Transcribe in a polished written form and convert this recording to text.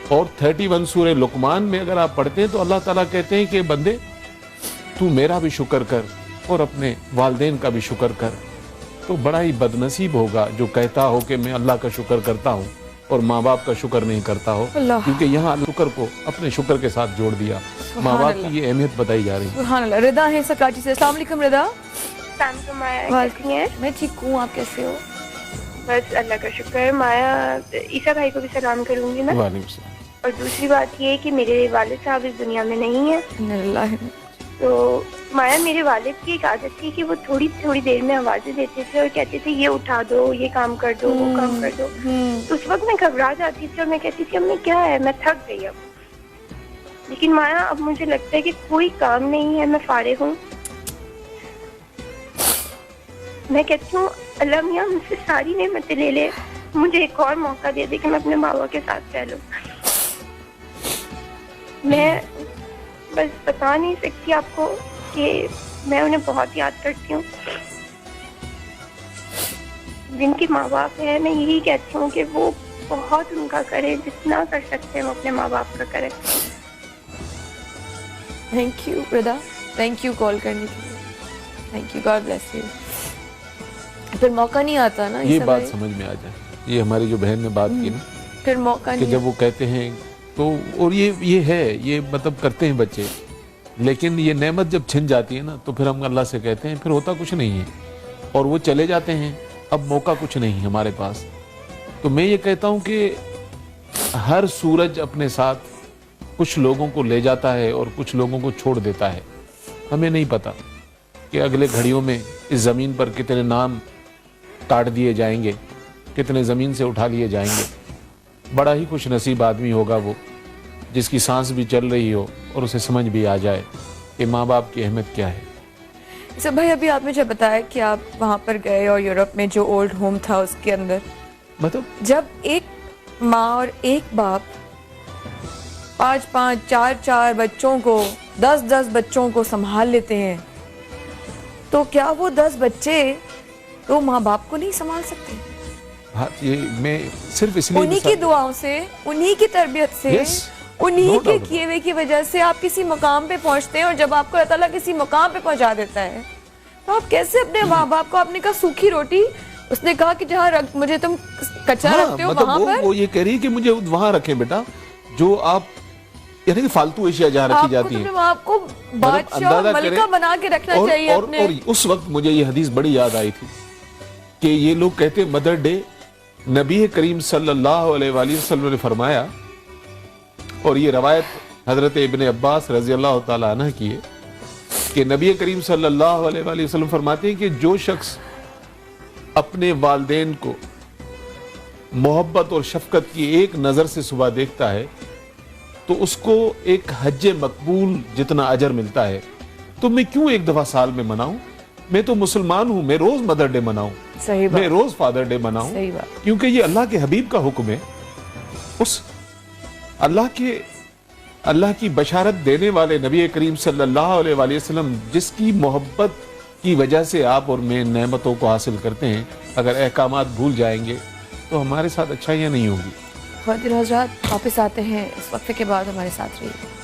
اور 31 سورہ لقمان میں اگر آپ پڑھتے ہیں تو اللہ تعالیٰ کہتے ہیں کہ بندے تو میرا بھی شکر کر اور اپنے والدین کا بھی شکر کر. تو بڑا ہی بدنصیب ہوگا جو کہتا ہو کہ میں اللہ کا شکر کرتا ہوں اور ماں باپ کا شکر نہیں کرتا ہو, کیونکہ یہاں شکر کو اپنے شکر کے ساتھ جوڑ دیا. ماں باپ کی یہ اہمیت بتائی جا رہی ہے. سبحان اللہ. رضا ہے سکراچی سے. السلام علیکم رضا. میں ٹھیک ہوں, آپ کیسے ہو؟ بس اللہ کا شکر ہے. مایا عیسیٰ بھائی کو بھی سلام کروں گی میں. وعلیکم السلام. اور دوسری بات یہ ہے کہ میرے والد صاحب اس دنیا میں نہیں ہیں. تو مایا میرے والد کی ایک عادت تھی کہ وہ تھوڑی تھوڑی دیر میں آوازیں دیتے تھے اور کہتے تھے یہ اٹھا دو, یہ کام کر دو, وہ کام کر دو. تو اس وقت میں گھبرا جاتی تھی اور میں کہتی تھی امی کیا ہے, میں تھک گئی اب. لیکن مایا اب مجھے لگتا ہے کہ کوئی کام نہیں ہے, میں فارغ ہوں. میں کہتی ہوں اللہ میاں مجھ سے ساری نعمتیں لے لے, مجھے ایک اور موقع دے دے کہ میں اپنے ماں باپ کے ساتھ رہ لوں. میں بس بتا نہیں سکتی آپ کو کہ میں انہیں بہت یاد کرتی ہوں. جن کے ماں باپ ہیں میں یہی کہتی ہوں کہ وہ بہت ان کا کریں, جتنا کر سکتے ہیں وہ اپنے ماں باپ کا کریں. Thank you Raza, thank you call کرنے کے لیے. Thank you, God bless you. پھر موقع نہیں آتا نا یہ بات سمجھ میں آ جائے. یہ ہماری جو بہن نے بات کی نا, پھر موقع کہ نہیں جب وہ کہتے ہیں تو, اور یہ ہے, یہ مطلب کرتے ہیں بچے, لیکن یہ نعمت جب چھن جاتی ہے نا تو پھر ہم اللہ سے کہتے ہیں پھر ہوتا کچھ نہیں ہے, اور وہ چلے جاتے ہیں, اب موقع کچھ نہیں ہمارے پاس. تو میں یہ کہتا ہوں کہ ہر سورج اپنے ساتھ کچھ لوگوں کو لے جاتا ہے اور کچھ لوگوں کو چھوڑ دیتا ہے. ہمیں نہیں پتا کہ اگلے گھڑیوں میں اس زمین پر کتنے نام کاٹ دیے جائیں گے, کتنے زمین سے اٹھا لیے جائیں گے. بڑا ہی خوش نصیب آدمی ہوگا وہ جس کی سانس بھی چل رہی ہو اور اسے سمجھ بھی آ جائے کہ ماں باپ کی اہمیت کیا ہے. سب بھائی ابھی آپ نے جب بتایا کہ آپ وہاں پر گئے اور یورپ میں جو اولڈ ہوم تھا اس کے اندر, مطلب جب ایک ماں اور ایک باپ 5 4 بچوں کو 10 بچوں کو سنبھال لیتے ہیں, تو کیا وہ 10 بچے تو ماں باپ کو نہیں سنبھال سکتے؟ ہاں, یہ میں صرف اس لیے انہی کی دعاؤں سے, انہی کی تربیت سے, انہی کے کیے ہوئے کی وجہ سے آپ کسی مقام پہ پہنچتے ہیں. اور جب آپ کو اللہ تعالیٰ کسی مقام پہ پہنچا دیتا ہے تو آپ کیسے اپنے ماں باپ کو, آپ نے کہا سوکھی روٹی, اس نے کہا کہ جہاں مجھے تم کچا رکھتے ہو وہاں پر, وہ یہ کہہ رہی ہے کہ مجھے وہاں رکھیں بیٹا, جو آپ یعنی کہ فالتو اشیاء جہاں رکھی جاتی ہیں. آپ کو بادشاہ اور ملکہ بنا کے رکھنا چاہیے اپنے. اور اس وقت مجھے یہ حدیث بڑی یاد آئی تھی کہ یہ لوگ کہتے مدر ڈے, نبی کریم صلی اللہ علیہ وآلہ وسلم نے فرمایا, اور یہ روایت حضرت ابن عباس رضی اللہ تعالیٰ عنہ کی ہے, کہ نبی کریم صلی اللہ علیہ وآلہ وسلم فرماتے ہیں کہ جو شخص اپنے والدین کو محبت اور شفقت کی ایک نظر سے صبح دیکھتا ہے تو اس کو ایک حج مقبول جتنا اجر ملتا ہے. تو میں کیوں ایک دفعہ سال میں مناؤں؟ میں تو مسلمان ہوں, میں روز مدر ڈے مناؤں, میں روز فادر ڈے مناؤں, کیونکہ یہ اللہ کے حبیب کا حکم ہے. اس اللہ کی بشارت دینے والے نبی کریم صلی اللہ علیہ وآلہ وسلم جس کی محبت کی وجہ سے آپ اور میں نعمتوں کو حاصل کرتے ہیں, اگر احکامات بھول جائیں گے تو ہمارے ساتھ اچھائیاں نہیں ہوگی. خواتین حضرات واپس آتے ہیں اس وقفے کے بعد, ہمارے ساتھ رہیے.